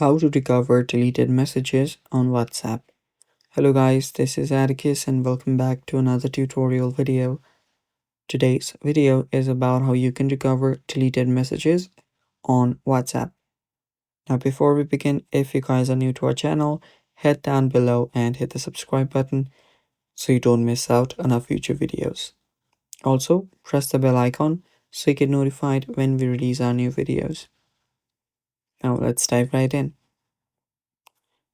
How to recover deleted messages on WhatsApp. Hello guys, this is Atticus and welcome back to another tutorial video. Today's video is about how you can recover deleted messages on WhatsApp. Now before we begin, if you guys are new to our channel, head down below and hit the subscribe button so you don't miss out on our future videos. Also, press the bell icon so you get notified when we release our new videos. Now let's dive right in.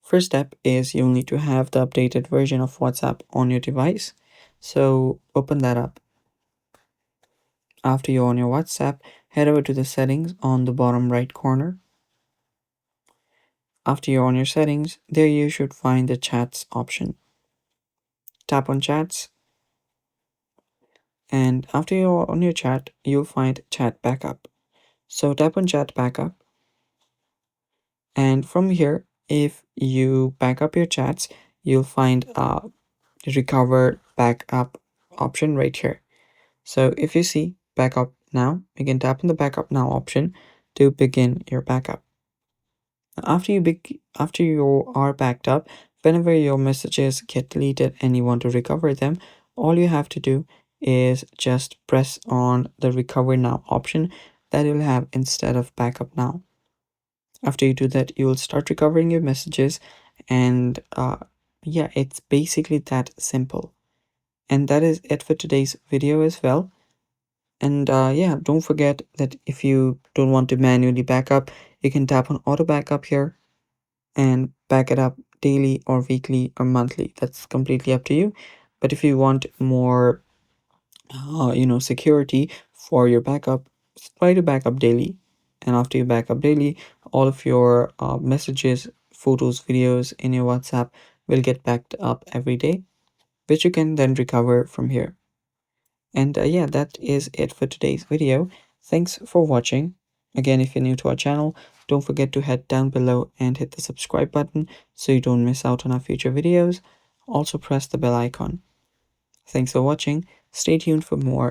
First step is you'll need to have the updated version of WhatsApp on your device. So open that up. After you're on your WhatsApp, head over to the settings on the bottom right corner. After you're on your settings, there you should find the chats option. Tap on chats. And after you're on your chat, you'll find chat backup. So tap on chat backup. And from here, if you back up your chats, you'll find a recover backup option right here. So if you see backup now, you can tap on the backup now option to begin your backup. After you are backed up, whenever your messages get deleted and you want to recover them, all you have to do is just press on the recover now option that you'll have instead of backup now. After you do that, you will start recovering your messages, and yeah, it's basically that simple. And that is it for today's video as well. And yeah, don't forget that if you don't want to manually backup, you can tap on auto backup here and back it up daily or weekly or monthly. That's completely up to you. But if you want more, security for your backup, try to backup daily. And after you backup daily, all of your messages, photos, videos in your WhatsApp will get backed up every day, which you can then recover from here. And yeah, that is it for today's video. Thanks for watching. Again, if you're new to our channel, don't forget to head down below and hit the subscribe button so you don't miss out on our future videos. Also press the bell icon. Thanks for watching. Stay tuned for more.